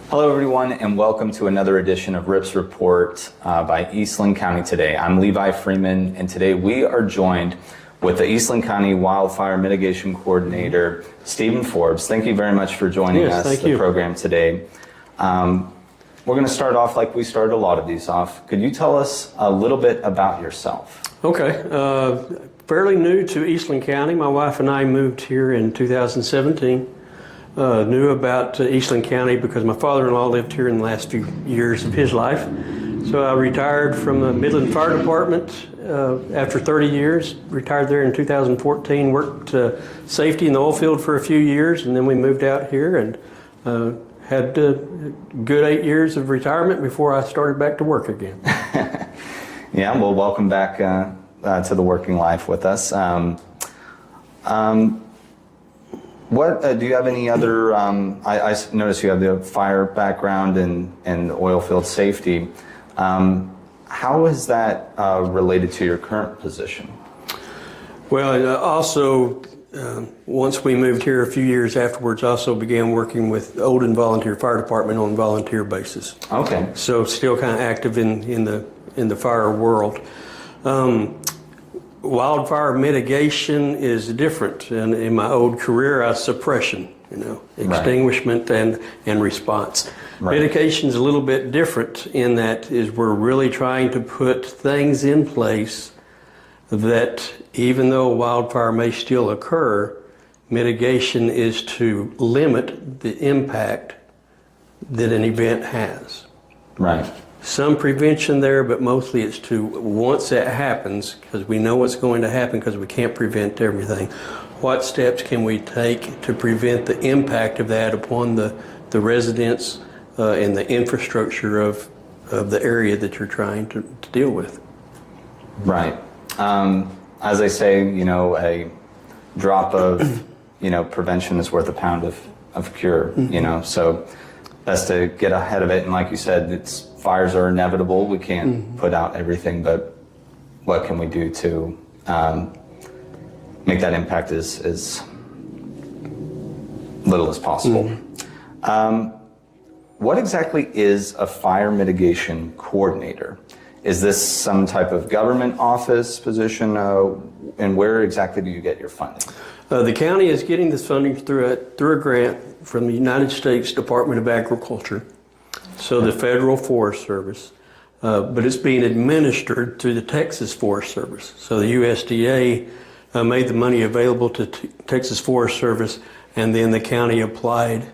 Hello everyone and welcome to another edition of RIPS Report by Eastland County today. I'm Levi Freeman and today we are joined with the Eastland County Wildfire Mitigation Coordinator, Stephen Forbes. Thank you very much for joining us the program today. We're going to start off like we started a lot of these off. Could you tell us a little bit about yourself? Okay, fairly new to Eastland County. My wife and I moved here in 2017. Knew about Eastland County because my father-in-law lived here in the last few years of his life. So I retired from the Midland Fire Department after 30 years, retired there in 2014, worked safety in the oil field for a few years, and then we moved out here and had a good 8 years of retirement before I started back to work again. Yeah, well, welcome back to the working life with us. What do you have any other? I noticed you have the fire background and oil field safety. How is that related to your current position? Well, also once we moved here a few years afterwards, also began working with Olden Volunteer Fire Department on volunteer basis. Okay. So still kind of active in the fire world. Wildfire mitigation is different, and in my old career, I was suppression, extinguishment and response. Right. Mitigation is a little bit different in that we're really trying to put things in place that even though wildfire may still occur, mitigation is to limit the impact that an event has. Right. Some prevention there, but mostly it's to, once that happens, because we know what's going to happen because we can't prevent everything, what steps can we take to prevent the impact of that upon the residents and the infrastructure of the area that you're trying to deal with? Right. As I say, a drop of, prevention is worth a pound of cure, so best to get ahead of it. And like you said, fires are inevitable. We can't put out everything, but what can we do to make that impact as little as possible? What exactly is a fire mitigation coordinator? Is this some type of government office position, and where exactly do you get your funding? The county is getting this funding through a grant from the United States Department of Agriculture, so the Federal Forest Service, but it's being administered through the Texas Forest Service. So the USDA made the money available to Texas Forest Service, and then the county applied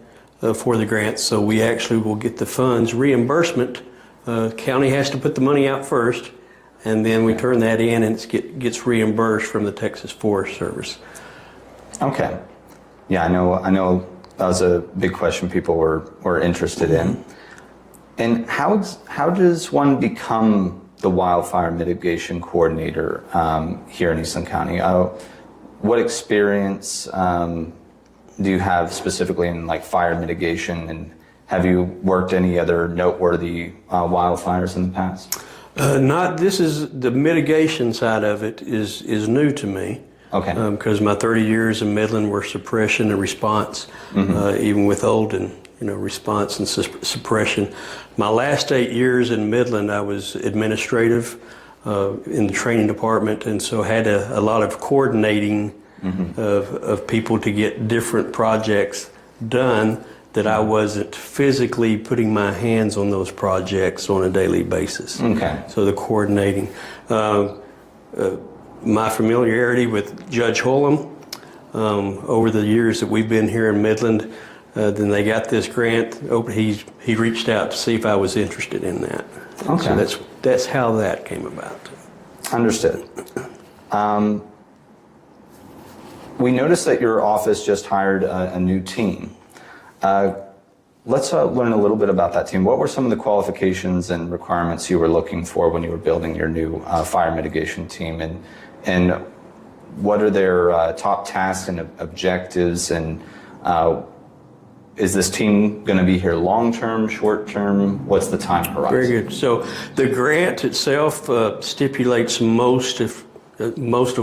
for the grant, so we actually will get the funds. Reimbursement, county has to put the money out first, and then we turn that in and it gets reimbursed from the Texas Forest Service. Okay. Yeah, I know that was a big question people were interested in. And how does one become the wildfire mitigation coordinator here in Eastland County? What experience do you have specifically in fire mitigation, and have you worked any other noteworthy wildfires in the past? This is the mitigation side of it is new to me. Okay. Because my 30 years in Midland were suppression and response, even with Olden, response and suppression. My last 8 years in Midland, I was administrative in the training department, and so had a lot of coordinating of people to get different projects done that I wasn't physically putting my hands on those projects on a daily basis. Okay. So the coordinating. My familiarity with Judge Holm over the years that we've been here in Midland, then they got this grant. He reached out to see if I was interested in that. Okay. So that's how that came about. Understood. We noticed that your office just hired a new team. Let's learn a little bit about that team. What were some of the qualifications and requirements you were looking for when you were building your new fire mitigation team, and what are their top tasks and objectives, and is this team going to be here long-term, short-term? What's the time horizon? Very good. So the grant itself stipulates most of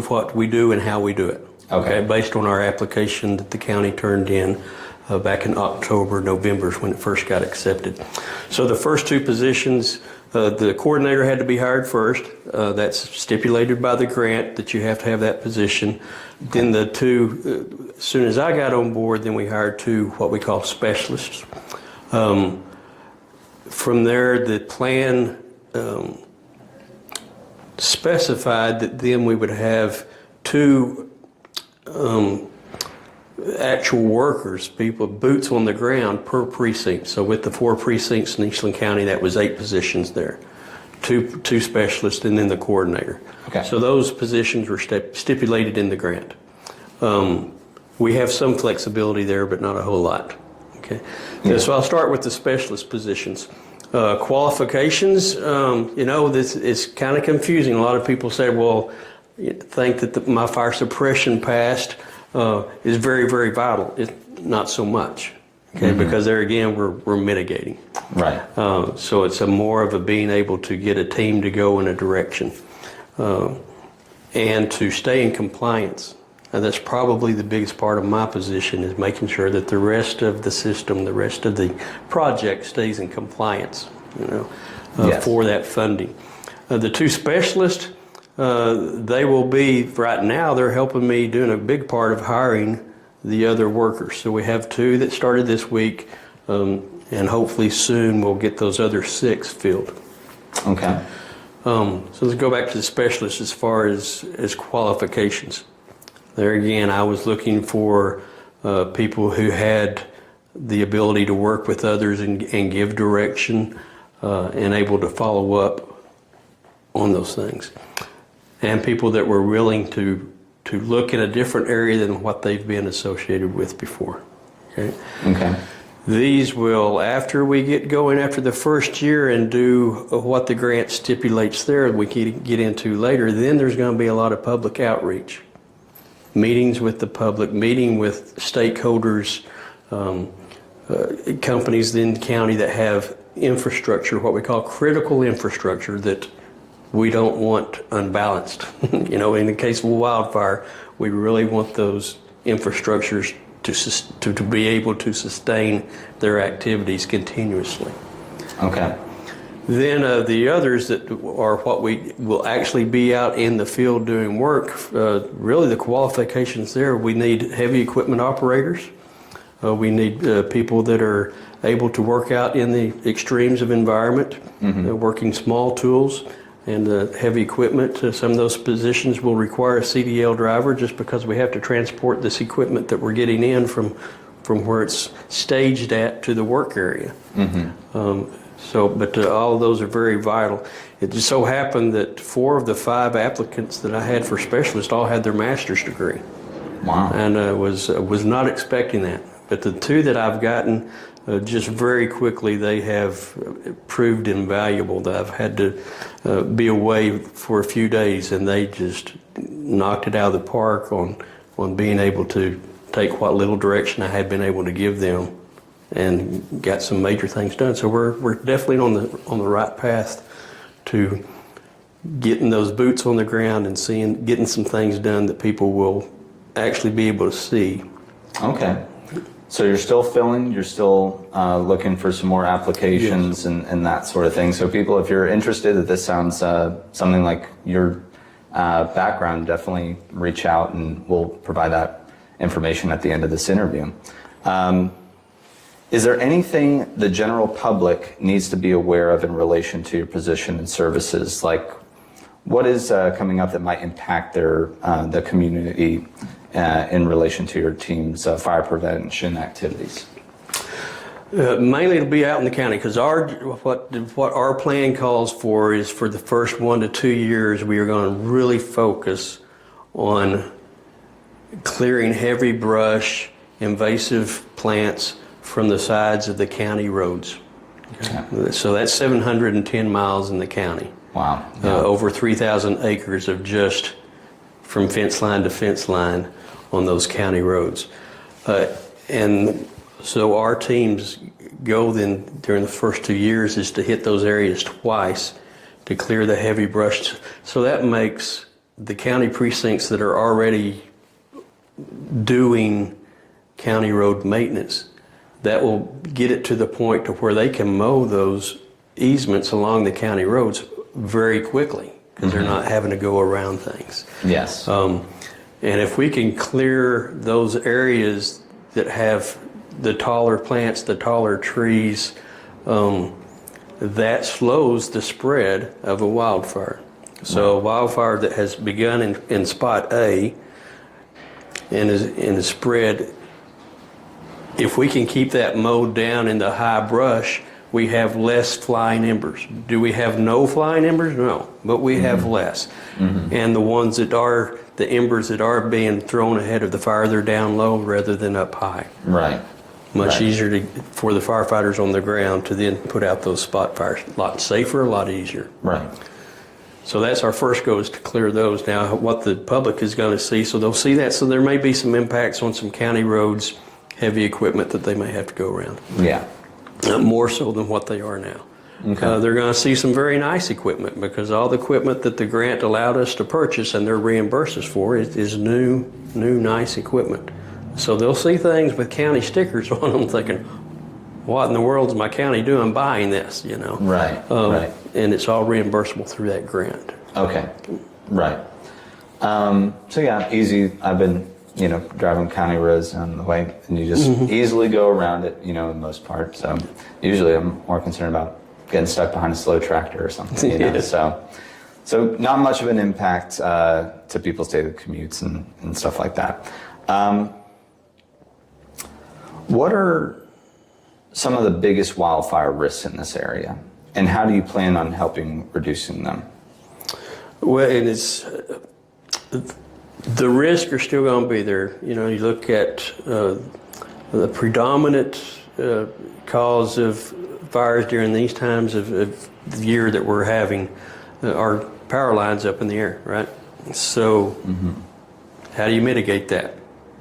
what we do and how we do it. Okay. Based on our application that the county turned in. back in October, November is when it first got accepted. So the first two positions, the coordinator had to be hired first. That's stipulated by the grant that you have to have that position. Then the two, as soon as I got on board, then we hired two what we call specialists. From there, the plan specified that then we would have two actual workers, people, boots on the ground per precinct. So with the 4 precincts in Eastland County, that was 8 positions there. Two specialists and then the coordinator. Okay. So those positions were stipulated in the grant. We have some flexibility there, but not a whole lot. Okay. Yeah. So I'll start with the specialist positions. Qualifications, this is kind of confusing. A lot of people say, well, think that my fire suppression past is very, very vital. It's not so much, okay, because there again, we're mitigating. Right. So it's more of a being able to get a team to go in a direction and to stay in compliance. And that's probably the biggest part of my position, is making sure that the rest of the system, the rest of the project stays in compliance, yes, for that funding. The two specialists, they will be, right now, they're helping me doing a big part of hiring the other workers. So we have 2 that started this week, and hopefully soon we'll get those other 6 filled. Okay. So let's go back to the specialists as far as qualifications. There again, I was looking for people who had the ability to work with others and give direction and able to follow up on those things. And people that were willing to look in a different area than what they've been associated with before. Okay. Okay. These will, after we get going after the first year and do what the grant stipulates there, we can get into later, then there's going to be a lot of public outreach. Meetings with the public, meeting with stakeholders, companies in the county that have infrastructure, what we call critical infrastructure, that we don't want unbalanced. In the case of wildfire, we really want those infrastructures to be able to sustain their activities continuously. Okay. Then the others that are what we will actually be out in the field doing work, really the qualifications there, we need heavy equipment operators. We need people that are able to work out in the extremes of environment, working small tools and heavy equipment. Some of those positions will require a CDL driver just because we have to transport this equipment that we're getting in from where it's staged at to the work area. But all of those are very vital. It just so happened that 4 of the 5 applicants that I had for specialists all had their master's degree. Wow. And was not expecting that. But the 2 that I've gotten, just very quickly, they have proved invaluable. That I've had to be away for a few days, and they just knocked it out of the park on being able to take what little direction I had been able to give them, and got some major things done. So we're definitely on the right path to getting those boots on the ground and getting some things done that people will actually be able to see. Okay. So you're still filling, you're still looking for some more applications, yes, and that sort of thing. So people, if you're interested, if this sounds something like your background, definitely reach out and we'll provide that information at the end of this interview. Is there anything the general public needs to be aware of in relation to your position and services? Like, what is coming up that might impact the community in relation to your team's fire prevention activities? Mainly it'll be out in the county, because what our plan calls for is for the first 1 to 2 years, we are going to really focus on clearing heavy brush, invasive plants from the sides of the county roads. Okay. So that's 710 miles in the county. Wow. Yeah. Over 3,000 acres of just from fence line to fence line on those county roads. And so our team's goal then during the first 2 years is to hit those areas twice to clear the heavy brush. So that makes the county precincts that are already doing county road maintenance that will get it to the point to where they can mow those easements along the county roads very quickly, because they're not having to go around things. Yes. And if we can clear those areas that have the taller plants, the taller trees, that slows the spread of a wildfire. So a wildfire that has begun in spot A and is spread, if we can keep that mowed down in the high brush, we have less flying embers. Do we have no flying embers? No, but we have less. And the ones that are, the embers that are being thrown ahead of the fire, they're down low rather than up high. Right. Much easier for the firefighters on the ground to then put out those spot fires. A lot safer, a lot easier. Right. So that's our first goal, is to clear those. Now, what the public is going to see, so they'll see that. So there may be some impacts on some county roads, heavy equipment that they may have to go around. Yeah. More so than what they are now. Okay. They're going to see some very nice equipment, because all the equipment that the grant allowed us to purchase and they're reimbursed us for is new, nice equipment. So they'll see things with county stickers on them, thinking, what in the world is my county doing buying this, you know? Right, right. And it's all reimbursable through that grant. Okay, right. So yeah, easy. I've been, driving county roads on the way, and you just easily go around it, in the most part. So usually I'm more concerned about getting stuck behind a slow tractor or something, Yes. So not much of an impact to people's daily commutes and stuff like that. What are some of the biggest wildfire risks in this area, and how do you plan on helping reducing them? Well, and it's the risks are still going to be there. You look at the predominant cause of fires during these times of the year that we're having are power lines up in the air, right? So how do you mitigate that?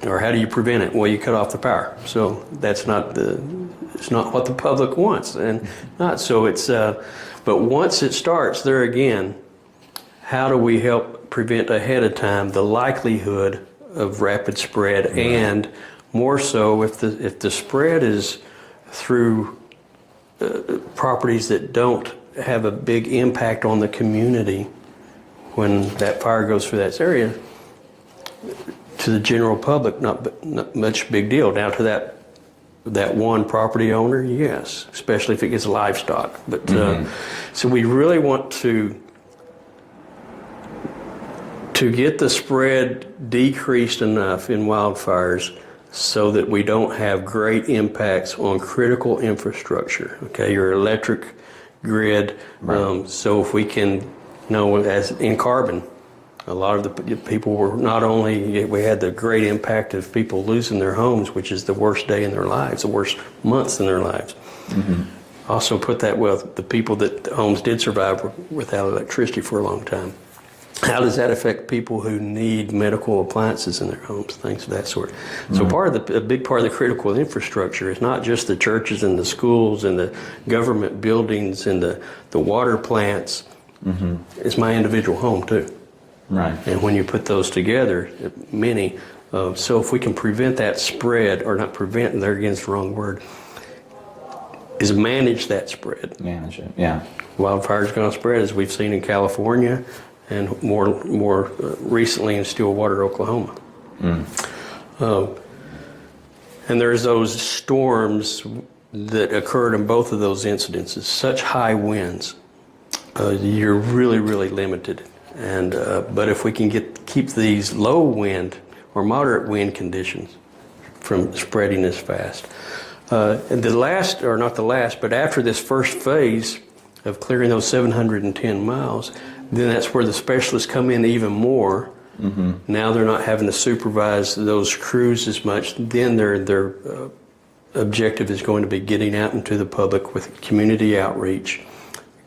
Or how do you prevent it? Well, you cut off the power. So that's it's not what the public wants, and not so. It's but once it starts, there again, how do we help prevent ahead of time the likelihood of rapid spread, and more so if the spread is through properties that don't have a big impact on the community when that fire goes through that area. To the general public, not much big deal. Now to that one property owner, yes, especially if it gets livestock. But so we really want to get the spread decreased enough in wildfires so that we don't have great impacts on critical infrastructure. Okay, your electric grid. So if we can, as in carbon. A lot of the people were we had the great impact of people losing their homes, which is the worst day in their lives, the worst months in their lives. Also put that with the people that the homes did survive without electricity for a long time. How does that affect people who need medical appliances in their homes, things of that sort? So a big part of the critical infrastructure is not just the churches and the schools and the government buildings and the water plants. It's my individual home too. Right. And when you put those together, so if we can prevent that spread, or not prevent, and there again's the wrong word, is manage that spread. Manage it, yeah. Wildfire's going to spread, as we've seen in California, and more recently in Stillwater, Oklahoma. And there's those storms that occurred in both of those incidences, such high winds, you're really, really limited. And but if we can keep these low wind or moderate wind conditions from spreading as fast, and but after this first phase of clearing those 710 miles, then that's where the specialists come in even more. Now they're not having to supervise those crews as much. Then their objective is going to be getting out into the public with community outreach,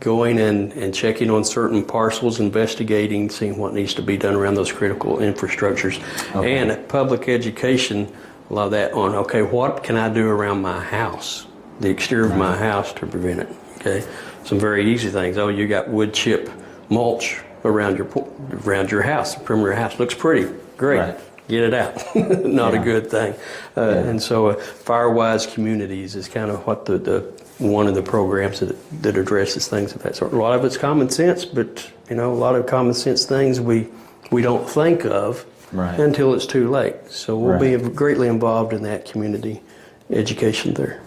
going and checking on certain parcels, investigating, seeing what needs to be done around those critical infrastructures, and public education, a lot of that on, what can I do around my house, the exterior of my house, to prevent it, Some very easy things. You got wood chip mulch around your house, the perimeter of your house. Looks pretty, great. get it out. Not a good thing. And so fire-wise communities is kind of what the one of the programs that addresses things of that sort. A lot of it's common sense, but a lot of common sense things we don't think of until it's too late. So we'll be greatly involved in that community education there.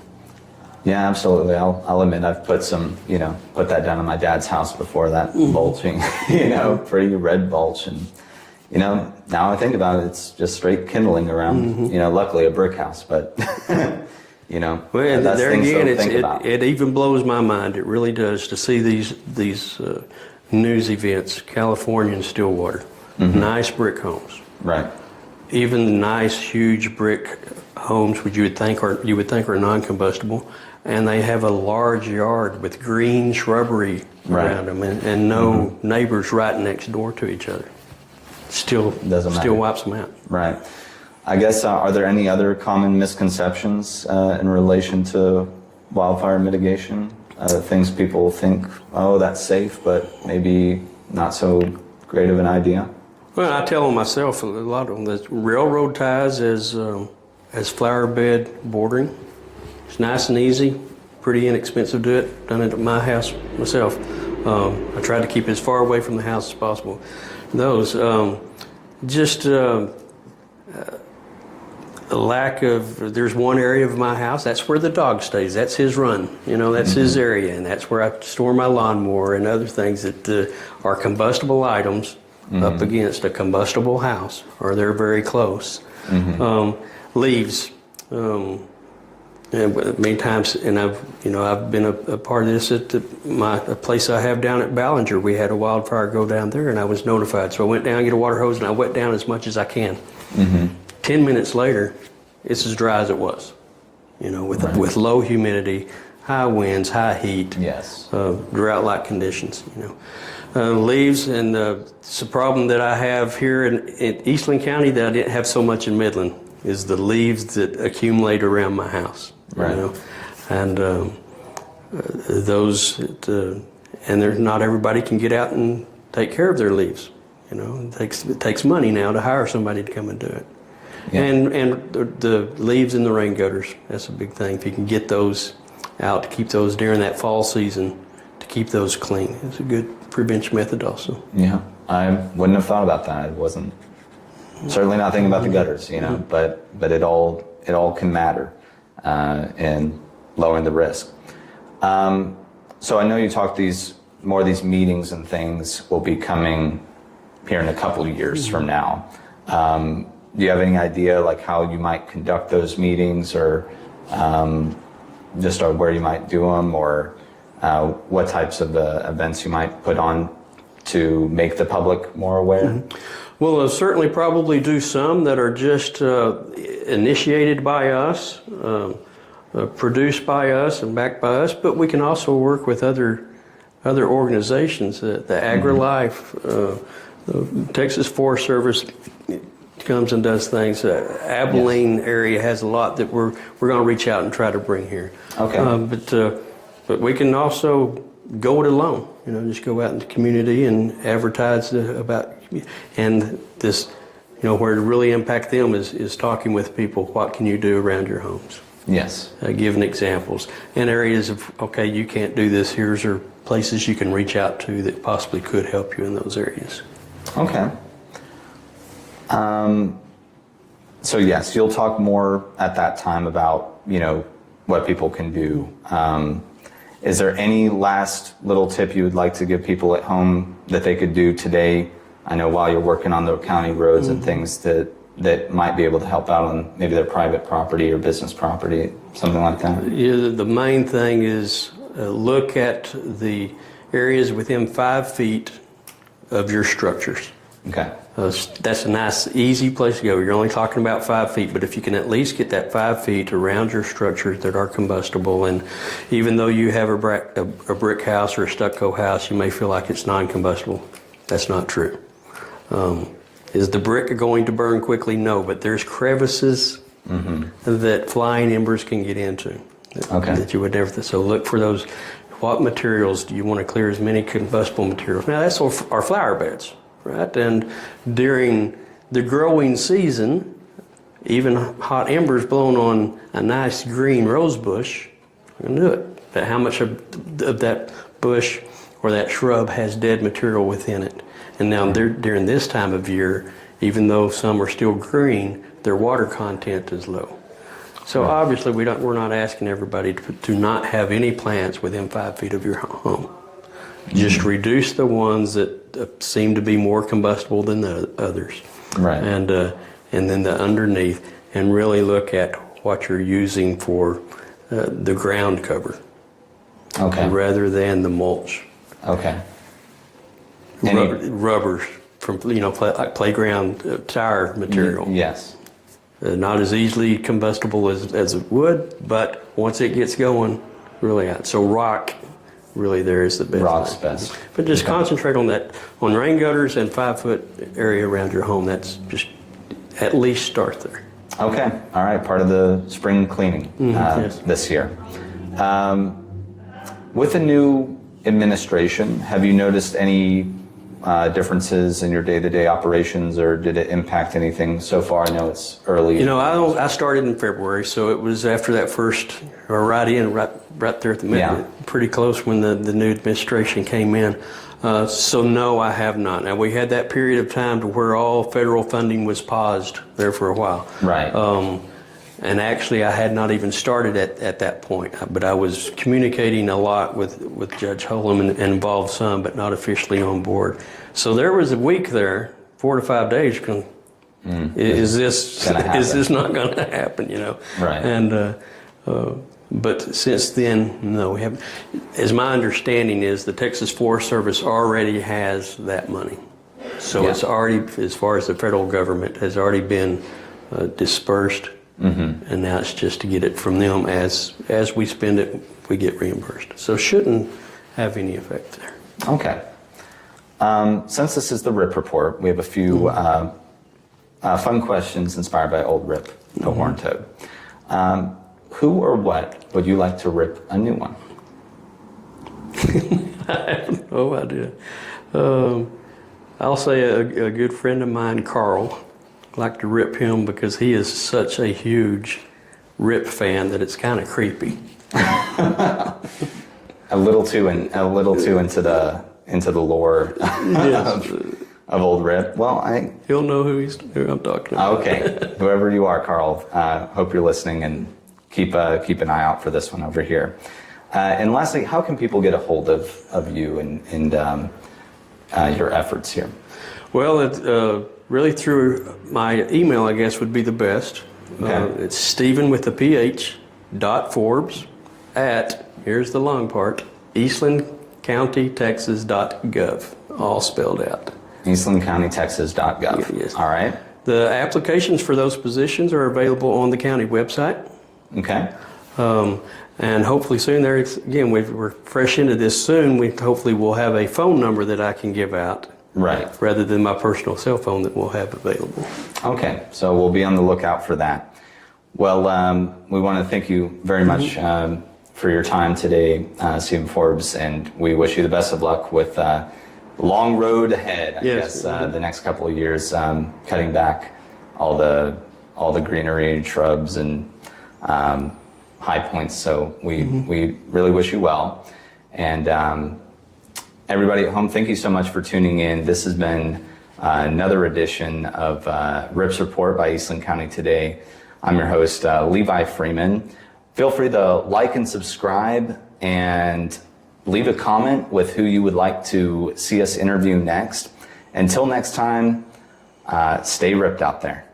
Yeah, absolutely. I'll admit I've put put that down on my dad's house before, that mulching, pretty red mulch. And, now I think about it, it's just straight kindling around, luckily a brick house, but, well, that's there things again, to think about. It even blows my mind. It really does to see these news events, California and Stillwater, nice brick homes. Right. Even nice, huge brick homes, which you would think are non-combustible, and they have a large yard with green shrubbery around them, and no neighbors right next door to each other. Still wipes them out. Right. I guess are there any other common misconceptions in relation to wildfire mitigation? Things people think, oh, that's safe, but maybe not so great of an idea. Well, I tell them myself, a lot of them, the railroad ties as flower bed bordering. It's nice and easy, pretty inexpensive to do it. Done it at my house myself. I tried to keep it as far away from the house as possible. Those, a lack of, there's one area of my house, that's where the dog stays. That's his run, that's his area, and that's where I store my lawnmower and other things that are combustible items up against a combustible house, or they're very close. Leaves, and many times, and I've been a part of this at a place I have down at Ballinger. We had a wildfire go down there, and I was notified. So I went down, get a water hose, and I wet down as much as I can. 10 minutes later, it's as dry as it was. With low humidity, high winds, high heat, drought-like conditions. Leaves, and it's a problem that I have here in Eastland County that I didn't have so much in Midland, is the leaves that accumulate around my house. And those, and not everybody can get out and take care of their leaves. It takes money now to hire somebody to come and do it. And the leaves in the rain gutters, that's a big thing. If you can get those out, to keep those during that fall season, to keep those clean, it's a good prevention method also. Yeah, I wouldn't have thought about that. I wasn't certainly not thinking about the gutters, but it all can matter in lowering the risk. So I know you talked more of these meetings and things will be coming here in a couple of years from now. Do you have any idea like how you might conduct those meetings, or just where you might do them, or what types of events you might put on to make the public more aware? Well, I'll certainly probably do some that are just initiated by us, produced by us, and backed by us, but we can also work with other organizations. The AgriLife, the Texas Forest Service comes and does things. Abilene area has a lot that we're going to reach out and try to bring here. Okay. But we can also go it alone. Just go out in the community and advertise about, and this, where to really impact them is talking with people. What can you do around your homes? Yes. Giving examples and areas of, okay, you can't do this. Here's are places you can reach out to that possibly could help you in those areas. Okay. So yes, you'll talk more at that time about, what people can do. Is there any last little tip you would like to give people at home that they could do today? I know while you're working on the county roads and things that might be able to help out on maybe their private property or business property, something like that. Yeah, the main thing is look at the areas within 5 feet of your structures. Okay. That's a nice, easy place to go. You're only talking about 5 feet, but if you can at least get that 5 feet around your structures that are combustible, and even though you have a brick house or a stucco house, you may feel like it's non-combustible. That's not true. Is the brick going to burn quickly? No, but there's crevices that flying embers can get into that you would never. So look for those. What materials do you want to clear? As many combustible materials. Now that's our flower beds. Right, and during the growing season, even hot embers blowing on a nice green rose bush, I can do it. But how much of that bush or that shrub has dead material within it? And now during this time of year, even though some are still green, their water content is low. So obviously we're not asking everybody to not have any plants within 5 feet of your home. Just reduce the ones that seem to be more combustible than the others. Right. And then the underneath, and really look at what you're using for the ground cover. Okay. Rather than the mulch. Okay. Rubbers from like playground tire material. Yes. Not as easily combustible as wood, but once it gets going, really out. So rock, really there is the best. Rock's thing. best. But just concentrate on that, on rain gutters and 5 foot area around your home. That's just at least start there. Okay. All right. Part of the spring cleaning Yes. this year. With the new administration, have you noticed any differences in your day-to-day operations, or did it impact anything so far? I know it's early. I started in February, so it was after that first, or right there at the middle, pretty close when the new administration came in. So no, I have not. Now we had that period of time to where all federal funding was paused there for a while. Right. And actually, I had not even started at that point, but I was communicating a lot with Judge Holem and involved some, but not officially on board. So there was a week there, 4 to 5 days. Is this not going to happen? Right. And but since then, no, we haven't. As my understanding is, the Texas Forest Service already has that money, so it's already, as far as the federal government, has already been dispersed. And now it's just to get it from them. As we spend it, we get reimbursed. So shouldn't have any effect there. Okay. Since this is the RIP report, we have a few fun questions inspired by old RIP, the horned toad. Who or what would you like to rip a new one? I have no idea. I'll say a good friend of mine, Carl. Like to rip him because he is such a huge RIP fan that it's kind of creepy. a little too into the lore of old RIP. Well, he'll know who I'm talking about. Okay, whoever you are, Carl. Hope you're listening and keep an eye out for this one over here. And lastly, how can people get a hold of you and your efforts here? Well, really through my email, I guess, would be the best. Okay. It's Stephen with the PH .Forbes at, here's the long part, eastlandcountytexas.gov, all spelled out. eastlandcountytexas.gov. Yes. All right. The applications for those positions are available on the county website. Okay. And hopefully soon there, again, we're fresh into this soon, hopefully we'll have a phone number that I can give out. Right. Rather than my personal cell phone that we'll have available. Okay, so we'll be on the lookout for that. Well, we want to thank you very much for your time today, Stephen Forbes, and we wish you the best of luck with the long road ahead. I guess the next couple of years, cutting back all the greenery and shrubs and high points. So we really wish you well, and. Everybody at home, thank you so much for tuning in. This has been another edition of RIP's Report by Eastland County Today. I'm your host, Levi Freeman. Feel free to like and subscribe and leave a comment with who you would like to see us interview next. Until next time, stay ripped out there.